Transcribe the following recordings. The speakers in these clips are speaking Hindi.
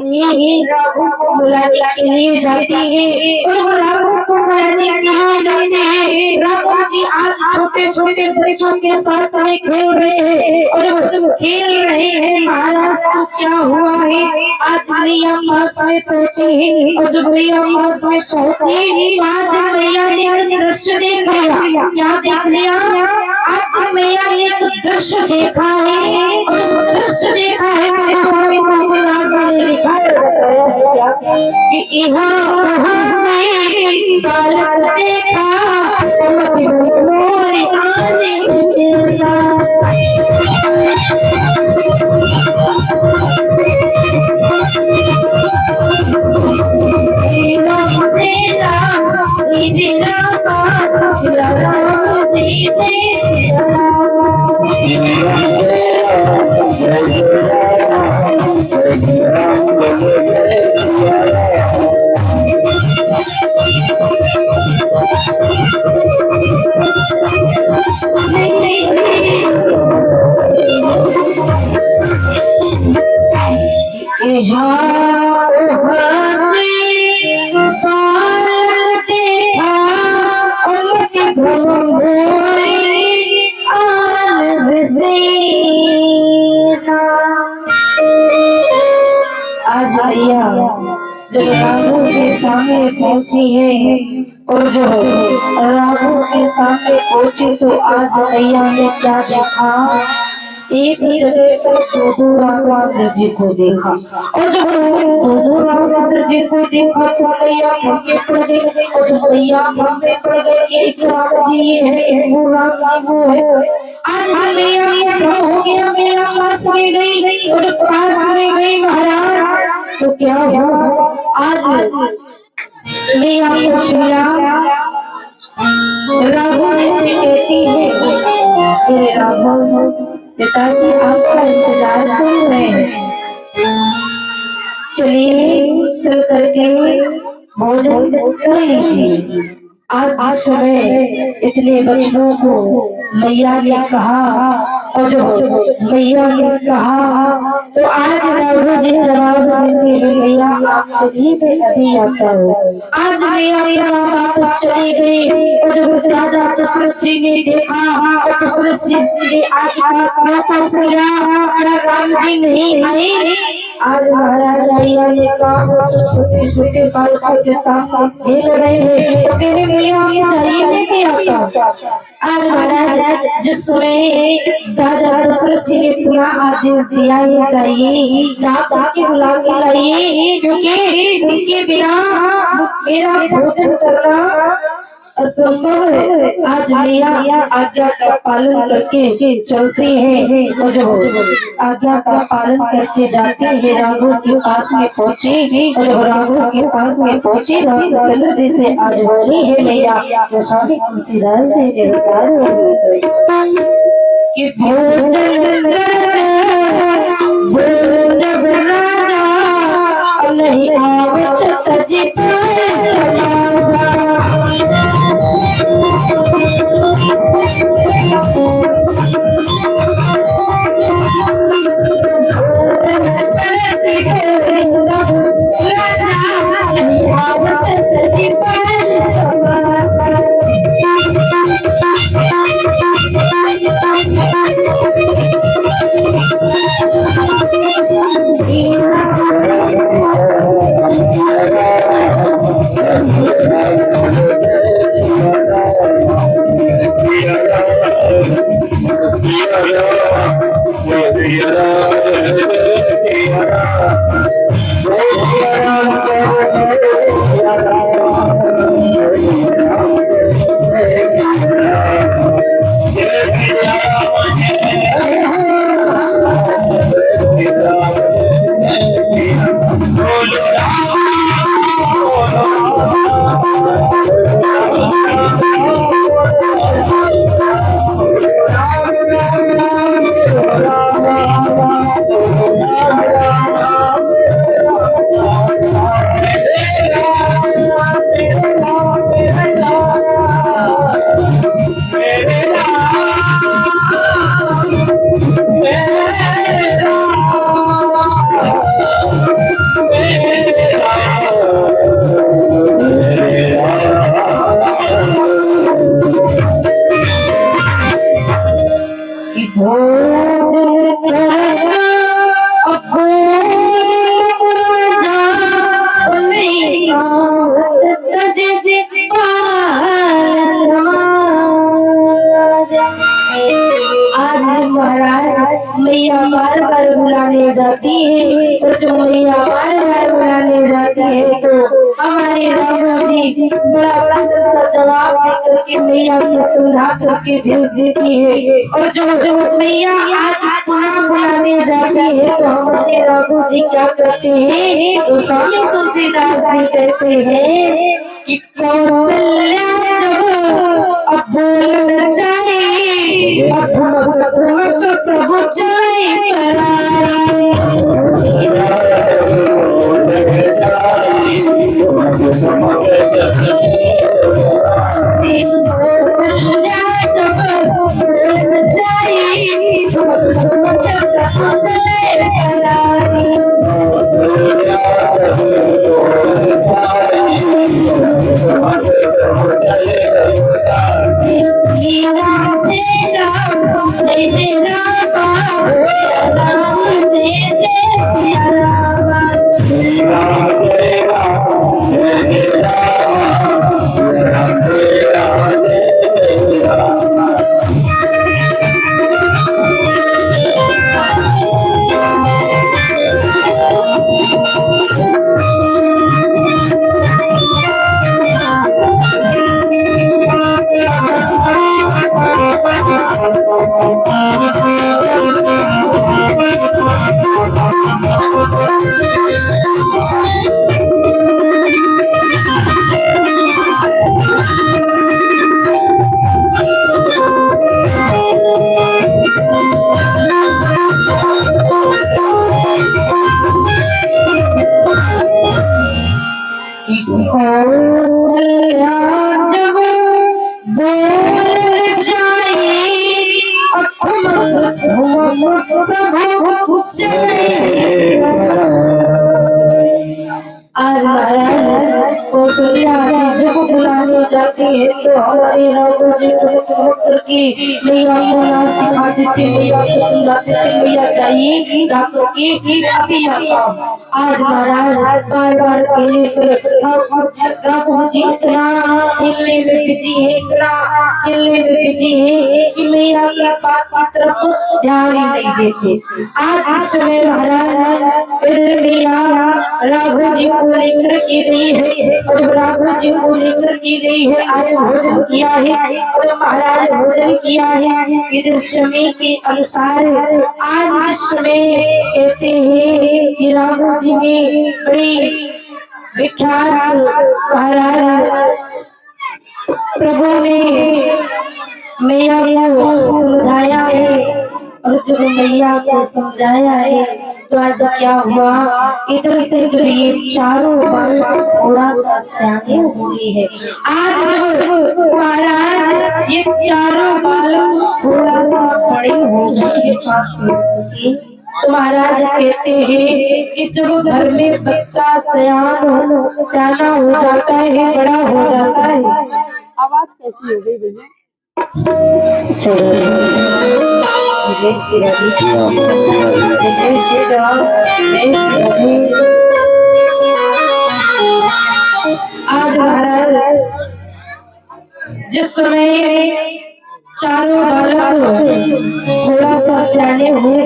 राघव को बुलाने के लिए जाती है और राघव को बुलाने के लिए जाते हैं। राघव जी आज छोटे छोटे बच्चों के साथ में खेल रहे हैं और खेल रहे हैं। महाराज को क्या हुआ है, आज मैया पास में पहुंची है और जब मैया पास में पहुंची आज मैया ने एक दृश्य देख लिया। क्या देख लिया? आज मैया ने एक दृश्य देखा है और दृश्य देखा है स्वामी तुलसीदास ने लिखा है कि यहाँ हमने बालक देखा मोरी आने जैसा। आज भैया जब राघव के सामने पहुंची है और जब राघव के सामने पहुंची तो आज भैया ने क्या देखा? एक जगह पर प्रभु रामचंद्र जी को देखा और जब प्रभु रामचंद्र जी को देखा तो भैया भागे पड़ गए और जब भैया भागे पड़ गए एक राम जी ये है एक राम जी वो है। आज भैया हो गया मेरा पास में गई और पास में गई महाराज तो क्या हुआ? आज मैया को श्रीया राघव जी से कहती है कि राघव पिताजी आपका इंतजार कर रहे हैं, चलिए चल करके भोजन कर लीजिए। आज सुबह इतने बच्चों को मैया ने कहा और जब मैया ने कहा तो आज राघव जी जवाब देते हैं मैया आप चलिए मैं अभी आता हूँ। आज मैया वापस चले गए और जब राजा दशरथ जी ने देखा और दशरथ जी ने आज वापस किया राम जी नहीं आए। आज महाराज मैया ने कहा तो छोटे छोटे बालकों के साथ खेल रहे हैं तो कह रहे मैया चाहिए लेके आता। आज महाराज जिस समय राजा दशरथ जी ने पूरा आदेश दिया है चाहिए जाकर के बुला के लाइए क्योंकि उनके बिना मेरा भोजन करना असंभव है। आज मैया आज्ञा का पालन करके चलते हैं और जब आज्ञा का पालन करके जाते हैं राघव के पास में पहुंचे और जब राघव के पास में पहुंचे रामचंद्र जी से आज बोली है मैया तो स्वामी तुलसीदास से कि भोजन जब राजा नहीं आवश्यक जी मैया बार बार बुलाने जाती है तो हमारे राघव जी बड़ा सुंदर सा जवाब दे करके मैया को सुधा करके भेज देती है। और जब मैया आज पुनः बुलाने जाती है तो हमारे राघव जी क्या करते हैं, तो स्वामी तुलसीदास जी कहते हैं कि कौशल्या जब अब बोल जाए प्रभु जाए आज महाराज कौशल्या जब बुलाने जाती है तो हमारे राघव जी को करके मैया को नाच दिखा देते, मैया को सुला देते, मैया चाहिए जाकर के अभी आता। आज महाराज बार बार कहने पर राघव जी इतना खेलने में बिजी है, इतना खेलने में बिजी है कि मैया की बात की तरफ ध्यान ही नहीं देते। आज इस समय महाराज इधर मैया राघव जी को लेकर के गई है और जब राघव जी को लेकर के गई है आज भोजन किया है और महाराज भोजन किया है इधर समय के अनुसार आज इस समय कहते हैं कि राघव जी ने बड़ी विख्यात महाराज प्रभु ने मैया को समझाया है और जब मैया को समझाया है तो आज क्या हुआ, इधर से जब ये चारों बालक थोड़ा सा सियाने हुए हैं, आज जब महाराज ये चारों बालक थोड़ा सा बड़े हो गए 5 वर्ष के तो महाराज कहते हैं कि जब घर में बच्चा सियाना हो जाता है, बड़ा हो जाता है। आवाज कैसी हो गई भैया? आज महाराज जिस समय चारों बालक थोड़ा सा सियाने हुए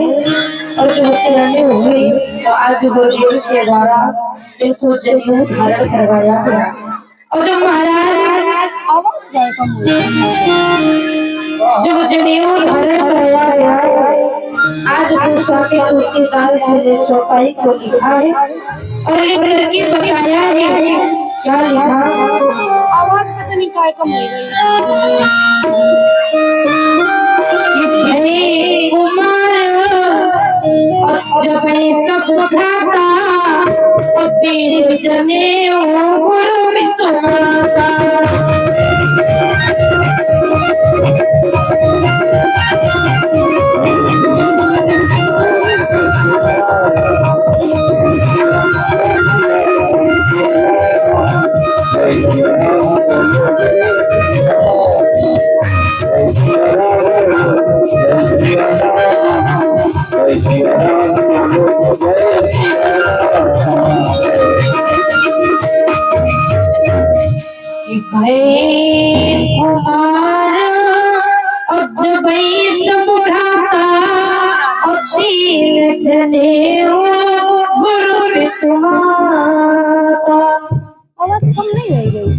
और जब सियाने हुए तो आज गुरुदेव के द्वारा इनको जनेऊ धारण करवाया गया और जब महाराज आवाज क्या कम हो जब जनेऊ धारण कराया गया आज तो स्वामी तुलसीदास जी ने चौपाई को लिखा है और लिख करके बताया है। क्या लिखा? आवाज पता नहीं क्या कम हो गई। कुमार जब सब खाता तीन जनेऊ गुरु में तुम्हारा कुमार अब जब सब भ्राता और तीन जनेऊ गुरु माता। आवाज कम नहीं हो गई,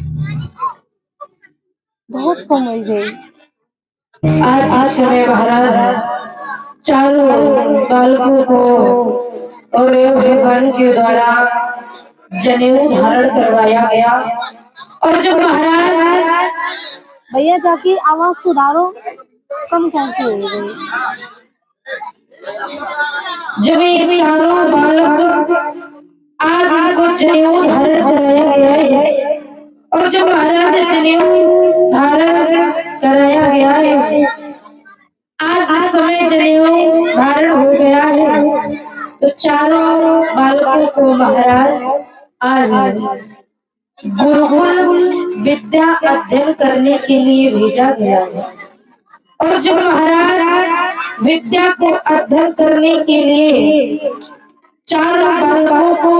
बहुत कम हो गई। आज इस समय महाराज चारों बालकों को और भगवान के द्वारा जनेऊ धारण करवाया गया। और जब महाराज भैया जाके आवाज सुधारो, कम कैसे हो गई। जब ये चारों बालक आज इनको जनेऊ धारण कराया गया है, और जब महाराज जनेऊ धारण कराया गया है, आज जिस समय जनेऊ धारण हो गया है, तो चारों बालकों को महाराज आज गुरुकुल विद्या अध्ययन करने के लिए भेजा गया है। और जब महाराज विद्या को अध्ययन करने के लिए चारों बालकों को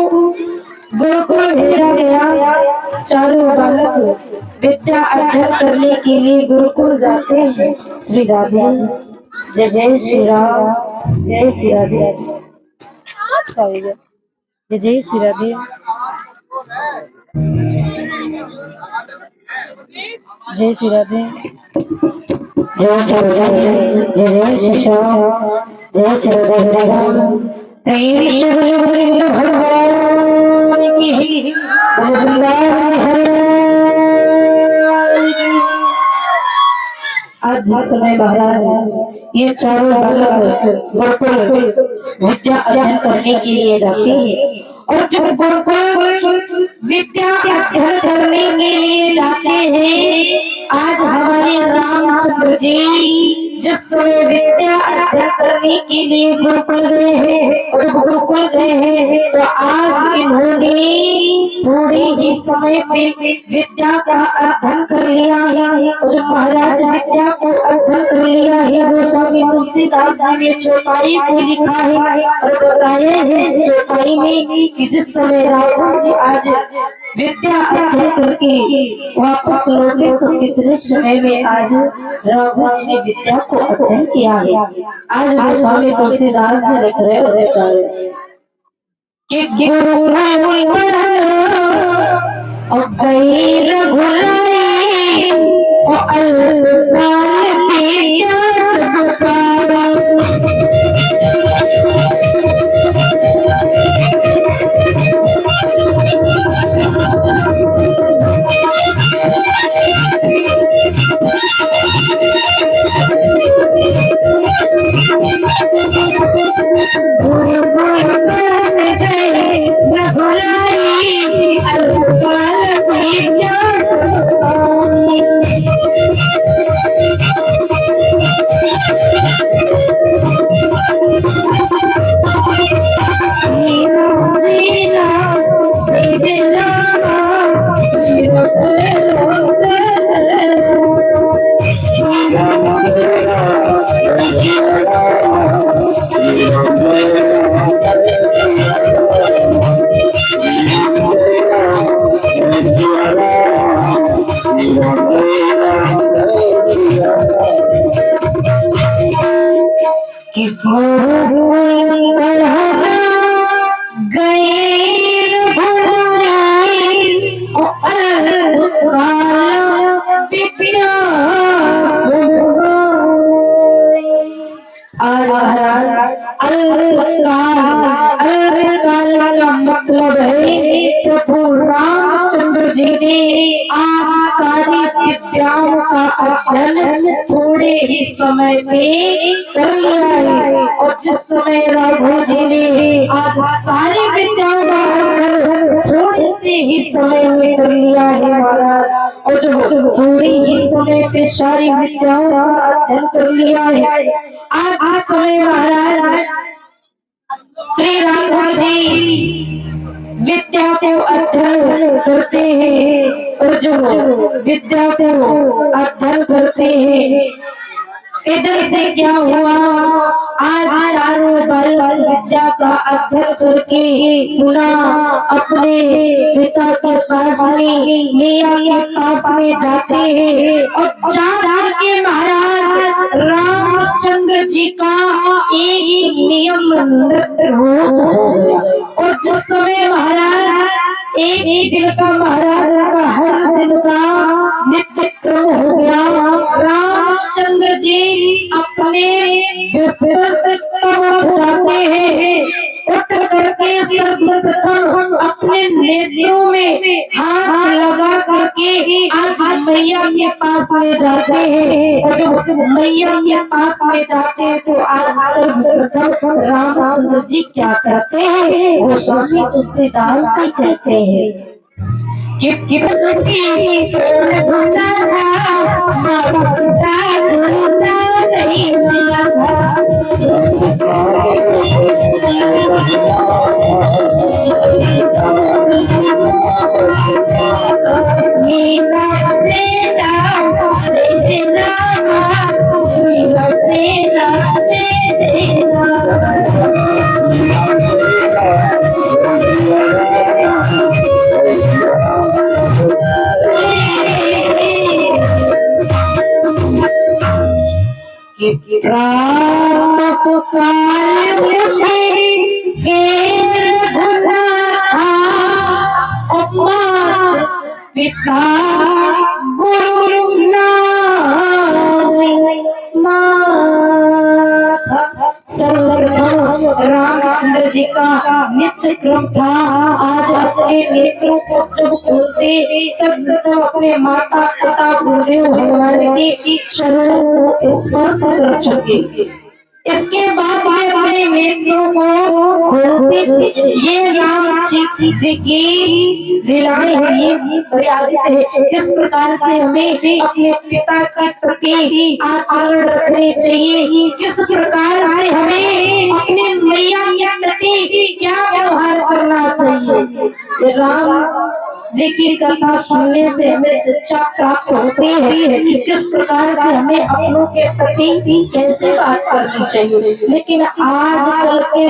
गुरुकुल भेजा गया, चारों बालक विद्या अध्ययन करने के लिए गुरुकुल जाते हैं। श्री राधे, जय जय श्री राम, जय श्री राधे। आज का हो गया। जय जय श्री राधे, जय श्री राधे, जय श्री राधे, जय जय श्री श्याम, जय श्री राधे राम। प्रेम से बोलो गोविंद भगवान की, गोविंद हरे। आज जिस समय महाराज ये चारों बालक गुरुकुल विद्या अध्ययन करने के लिए जाते हैं, और जब गुरुकुल विद्या अध्ययन करने के लिए जाते हैं, आज हमारे रामचंद्र जी जिस समय विद्या अध्ययन करने के लिए गुरुकुल गए हैं, और जब गुरुकुल गए हैं, तो आज इन्होंने थोड़े ही समय पे विद्या का अध्ययन कर लिया है। और जब महाराज विद्या को अध्ययन कर लिया है, गोस्वामी तुलसीदास जी ने चौपाई को लिखा है और बताया है इस चौपाई में कि जिस समय राघव जी आज विद्या अध्ययन करके वापस लौटे, तो कितने समय में आज राघव जी ने विद्या को अध्ययन किया है। आज गोस्वामी तुलसीदास जी लिख रहे हैं कि गुरुकुल और गई रघुराई और अलकाल विद्या सब पावा। आज महाराज अलकाल का मतलब है प्रभु रामचंद्र जी ने आज सारी विद्याओं का अध्ययन थोड़े ही समय में कर लिया है। और जिस समय राघव जी ने आज सारी विद्याओं का अध्ययन थोड़े से ही समय में कर लिया है महाराज, और जब थोड़े ही समय पे सारी विद्याओं का अध्ययन कर लिया है, आज इस समय महाराज श्री राघव जी विद्या को अध्ययन करते हैं। और जब विद्या को अध्ययन करते हैं, इधर से क्या हुआ, आज चारों बालक विद्या का अध्ययन करके पुनः अपने पिता के पास में मैया के पास में जाते हैं और जा करके महाराज रामचंद्र जी का एक नियम नृत्य हो गया। और जिस समय महाराज एक दिन का महाराज का हर दिन का नित्य क्रम हो गया, रामचंद्र जी अपने बिस्तर से तब उठ जाते हैं, उठ करके सर्वप्रथम अपने नेत्रों में हाथ लगा करके आज मैया के पास में जाते हैं। और जब मैया के पास में जाते हैं तो आज सर्वप्रथम रामचंद्र जी क्या करते हैं, वो स्वामी तुलसीदास से कहते हैं कि काल उठे के रघुना पिता गुरु सर्वप्रथम रामचंद्र जी का नित्य क्रम था। आज अपने नेत्रों को जब खोलते सर्वप्रथम अपने माता पिता गुरुदेव भगवान के चरणों को स्पर्श कर चुके, इसके बाद वे अपने नेत्रों को खोलते थे। ये राम जी की लीलाएं हैं, ये मर्यादित है। किस प्रकार से हमें अपने पिता के प्रति आचरण रखने चाहिए, किस प्रकार से हमें अपने मैया के प्रति क्या व्यवहार करना चाहिए, ये राम जी की कथा सुनने से हमें शिक्षा प्राप्त होती है कि किस प्रकार से हमें अपनों के प्रति कैसे बात करनी चाहिए। लेकिन आजकल के